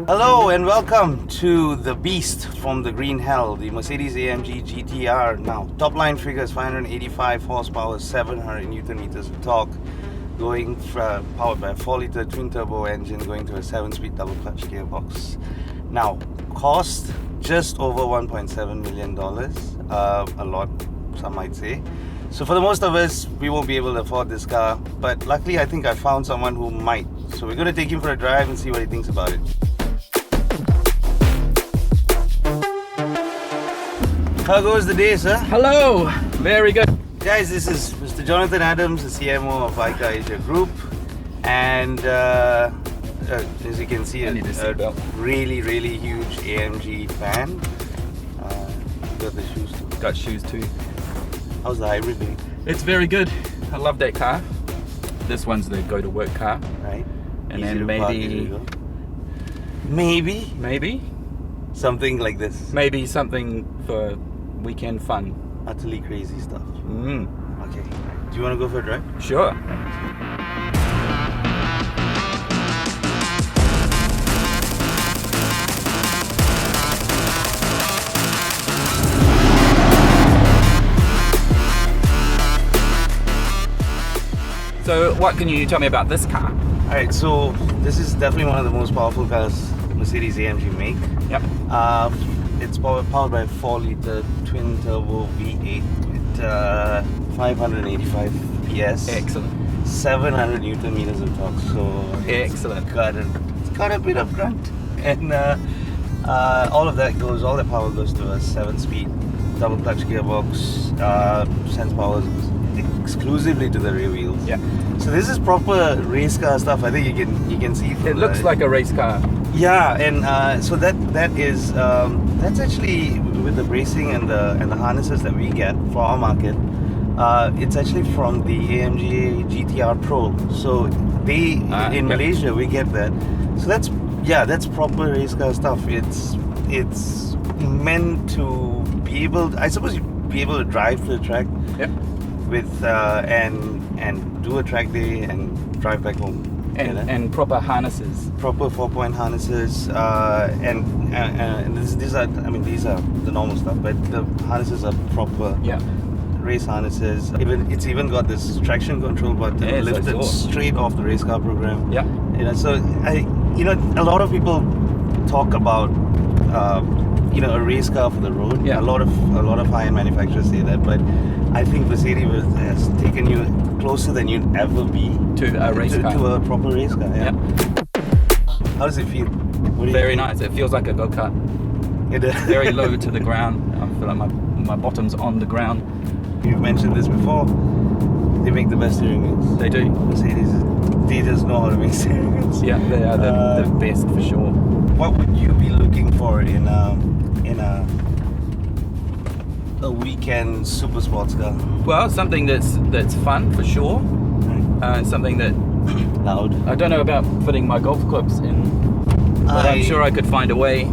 Hello and welcome to the beast from the green hell, the Mercedes AMG GT-R. Now, top line figures: 585 horsepower, 700 Newton meters of torque, powered by a 4-liter twin turbo engine, going to a 7-speed double clutch gearbox. Now, cost just over $1.7 million, a lot, some might say. So for the most of us, we won't be able to afford this car, but luckily I think I found someone who might. So we're going to take him for a drive and see what he thinks about it. How goes the day, sir? Hello, very good. Guys, this is Mr. Jonathan Adams, the CMO of Ika Asia Group, and as you can see, a really huge AMG fan. Got the shoes too. Got shoes too. How's the hybrid doing? It's very good. I love that car. This one's the go to work car. Right. And easy then maybe something like this. Maybe something for weekend fun. Utterly crazy stuff. Okay. Do you want to go for a drive? Sure. So what can you tell me about this car? Alright, so this is definitely one of the most powerful cars Mercedes AMG make. Yep. It's powered by a 4-liter twin turbo V8 with 585 PS. Excellent. 700 Newton meters of torque. So excellent. It's got a bit of grunt, and all the power goes to a 7-speed double clutch gearbox. Sends power exclusively to the rear wheels. Yeah. So this is proper race car stuff. I think you can see. It looks like a race car. Yeah, and so that's actually with the bracing and the harnesses that we get for our market. It's actually from the AMG GT-R Pro. So in Malaysia we get that. So that's proper race car stuff. It's meant to be able, I suppose, be able to drive to the track. Yep. With and do a track day and drive back home. And proper harnesses. Proper 4-point harnesses, and these are the normal stuff, but the harnesses are proper race harnesses. It's even got this traction control button lifted straight off the race car program. Yeah. So a lot of people talk about a race car for the road. Yeah. A lot of high-end manufacturers say that, but I think Mercedes has taken you closer than you'd ever be to a race car. To a proper race car. Yeah. How does it feel? Very nice. It feels like a go-kart. It is. Very low to the ground. I feel like my bottom's on the ground. You've mentioned this before. They make the best steering wheels. They do. Mercedes, they just know how to make steering wheels. Yeah, they are the best for sure. What would you be looking for in a weekend super sports car? Well, something that's fun for sure. Something that loud. I don't know about putting my golf clubs in, but I'm sure I could find a way.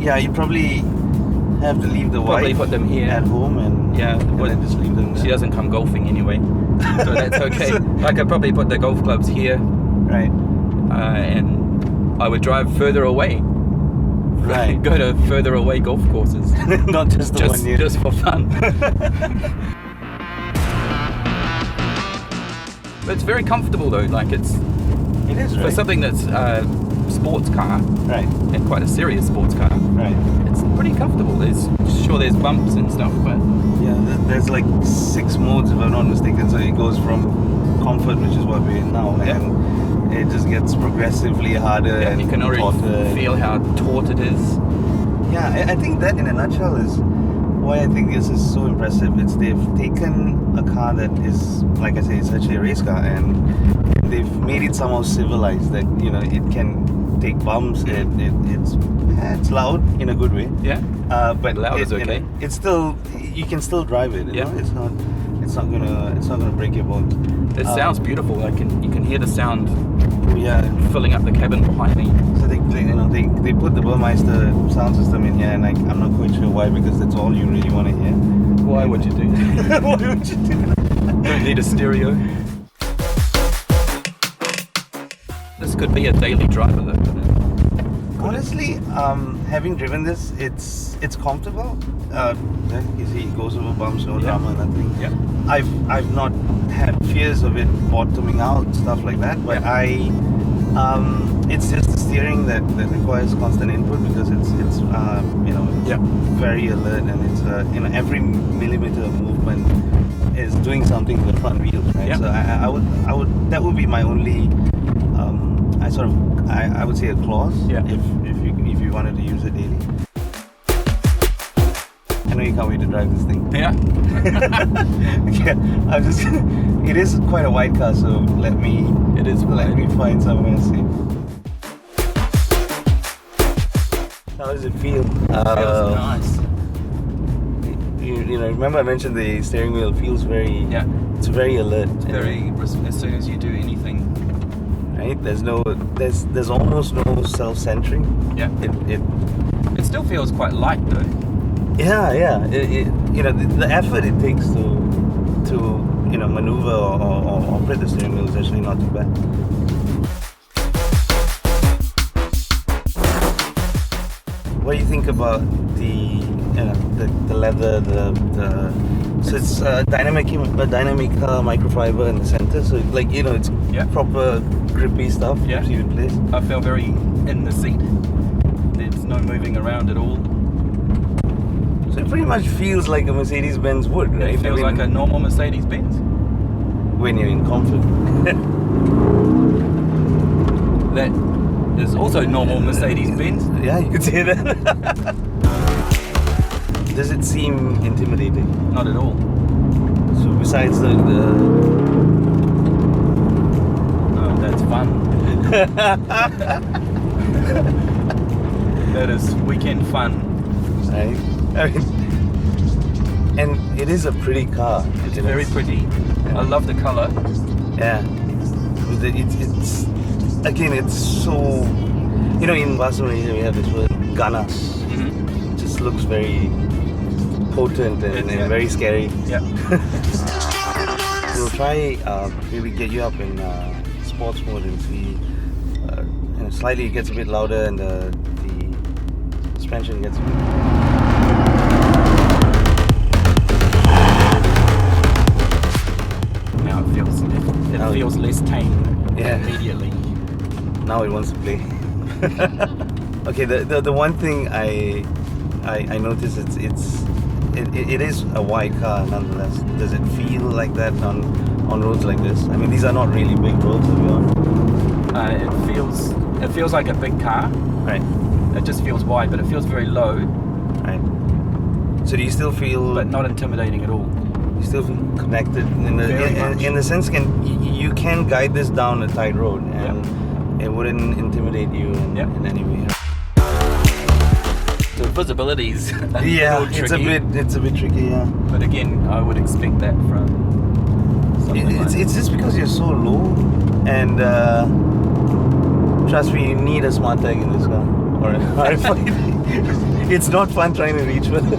You probably have to leave the wife put them here at home and then just leave them there. She doesn't come golfing anyway, so that's okay. I could probably put the golf clubs here, right? And I would drive further away. Right. Go to further away golf courses. Not just the one year. Just for fun. But it's very comfortable though. Like it is right? For something that's a sports car, right? And quite a serious sports car, right? It's pretty comfortable. There's bumps and stuff, but there's like 6 modes if I'm not mistaken. So it goes from comfort, which is what we're in now, and it just gets progressively harder. Yeah, and you can already feel how taut it is. Yeah, I think that in a nutshell is why I think this is so impressive. They've taken a car that is, like I say, it's actually a race car, and they've made it somehow civilized. That it can take bumps. It's loud in a good way. Yeah. But loud is okay. It's still, you can still drive it. You know? It's not gonna break your bones. It sounds beautiful. You can hear the sound. Yeah. Filling up the cabin behind me. So they put the Burmeister sound system in here, and I'm not quite sure why, because that's all you really want to hear. Why would you do that? Why would you do that? Don't need a stereo. This could be a daily driver though, couldn't it? Honestly, having driven this, it's comfortable. You see, it goes over bumps, no drama, nothing. Yeah. I've not had fears of it bottoming out, stuff like that. But it's just the steering that requires constant input because it's very alert, and it's every millimeter of movement is doing something to the front wheels, right? Yeah. So I would that would be my only I would say a clause if you wanted to use it daily. I know you can't wait to drive this thing. Yeah. Yeah, it is quite a wide car, so let me find somewhere safe. How does it feel? Feels nice. You know, remember I mentioned the steering wheel feels very. Yeah. It's very alert. It's very as soon as you do anything. Right? There's almost no self-centering. Yeah. It still feels quite light though. Yeah. The effort it takes to maneuver or operate the steering wheel is actually not too bad. What do you think about the leather, so it's dynamic microfiber in the center, so it's proper grippy stuff. Yeah. Keeps you in place. I feel very in the seat. There's no moving around at all. So it pretty much feels like a Mercedes-Benz would, right? It feels like a normal Mercedes-Benz. When you're in comfort. That is also normal Mercedes-Benz. Yeah, you could say that. Does it seem intimidating? Not at all. So besides the Oh, that's fun. That is weekend fun. right? I mean, and it is a pretty car. It's very pretty. Yeah. I love the color. Yeah. It's again, it's so. In Barcelona we have this word ganas. Mm-hmm. It just looks very potent and very scary. Yeah. We'll try maybe get you up in sports mode and see. Slightly it gets a bit louder and the suspension gets a bit. Now it feels less tame. Yeah. Immediately. Now it wants to play. Okay, the one thing I noticed it is a wide car nonetheless. Does it feel like that on roads like this? I mean, these are not really big roads to be on. It feels like a big car. Right. It just feels wide, but it feels very low, Right. So do you still feel? but not intimidating at all. You still feel connected Very much. in the sense you can guide this down a tight road and it wouldn't intimidate you in any way. The visibility's a Yeah, little tricky. it's a bit tricky. Yeah. But again, I would expect that from something It's just because you're so low, and trust me, you need a smart tag in this car. Or it's not fun trying to reach for the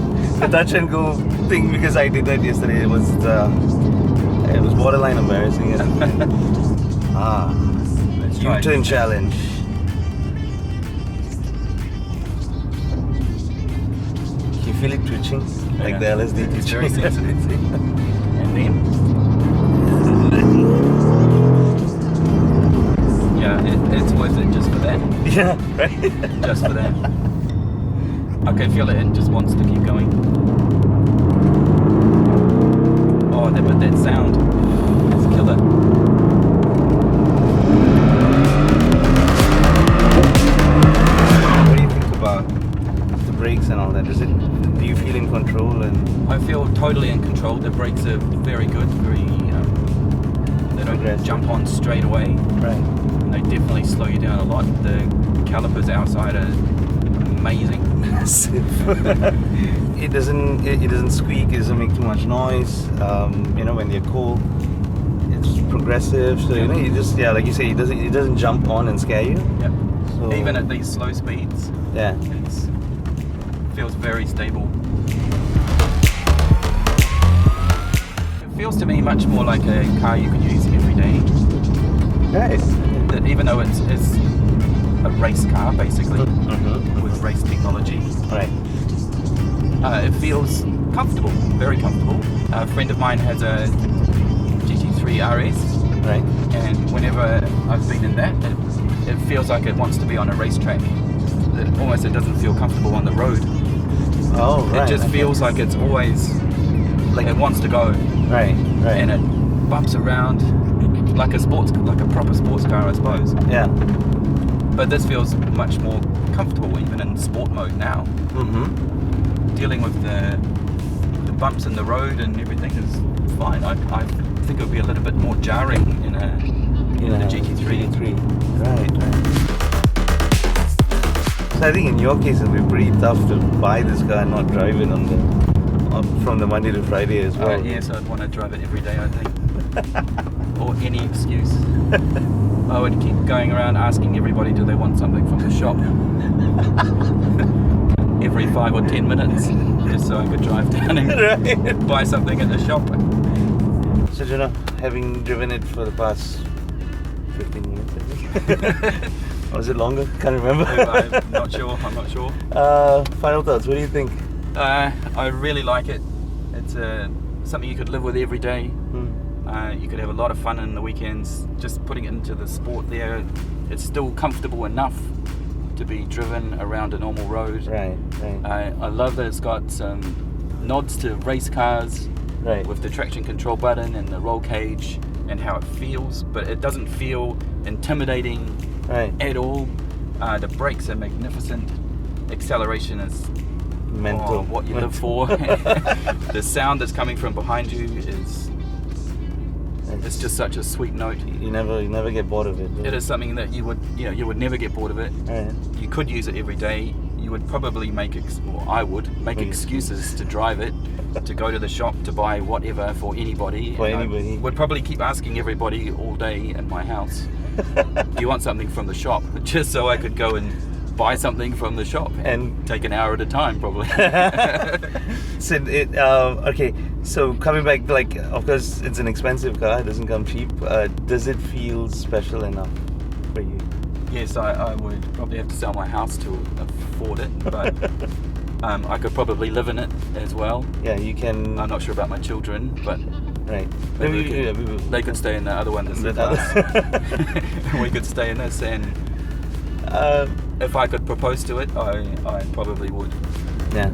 touch and go thing, because I did that yesterday. It was borderline embarrassing. Let's try. U-turn challenge. Can you feel it twitching? Like the LSD twitching? It's very sensitive. And then? Yeah, it's worth it just for that. Yeah, right? Just for that. I can feel it just wants to keep going. Oh, but that sound is killer. What do you think about the brakes and all that? Do you feel in control? And I feel totally in control. The brakes are very good. They don't Progressive. jump on straight away. right. They definitely slow you down a lot. The calipers outside are amazing. It doesn't squeak. It doesn't make too much noise. When they're cool, it's progressive. So you just like you say, it doesn't jump on and scare you. Yep. So, Even at these slow speeds, yeah. it feels very stable. It feels to me much more like a car you could use every day. Right. That even though it's a race car, basically, with race technology. Right. It feels comfortable, very comfortable. A friend of mine has a GT3 RS, Right. and whenever I've been in that, it feels like it wants to be on a racetrack. It doesn't feel comfortable on the road. Oh, right. It just feels like it's always like it wants to go. Right. Right. And it bumps around like a proper sports car, I suppose. Yeah. But this feels much more comfortable, even in sport mode now. Dealing with the bumps in the road and everything is fine. I think it would be a little bit more jarring in a GT3. Right. So I think in your case it'll be pretty tough to buy this car and not drive it from the Monday to Friday as well. Yes, I'd want to drive it every day, I think. Or any excuse. I would keep going around asking everybody, do they want something from the shop? Every 5 or 10 minutes, just so I could drive down and buy something at the shop. So, having driven it for the past 15 minutes, I think. Or was it longer? Can't remember. I'm not sure. Final thoughts, what do you think? I really like it. It's something you could live with every day. You could have a lot of fun in the weekends. Just putting it into the sport there, it's still comfortable enough to be driven around a normal road. Right. I love that it's got some nods to race cars, with the traction control button and the roll cage and how it feels, but it doesn't feel intimidating at all. The brakes are magnificent. Acceleration is mental. What you live for. The sound that's coming from behind you is it's just such a sweet note. You never get bored of it. It is something that you would never get bored of it. You could use it every day. You would probably I would make excuses to drive it, to go to the shop to buy whatever for anybody. I would probably keep asking everybody all day in my house, do you want something from the shop? Just so I could go and buy something from the shop and take an hour at a time, probably. So coming back, of course it's an expensive car, it doesn't come cheap. Does it feel special enough for you? Yes, I would probably have to sell my house to afford it, but I could probably live in it as well. Yeah, you can. I'm not sure about my children, but maybe they could stay in the other one that's the class. We could stay in this, and if I could propose to it, I probably would. Yeah.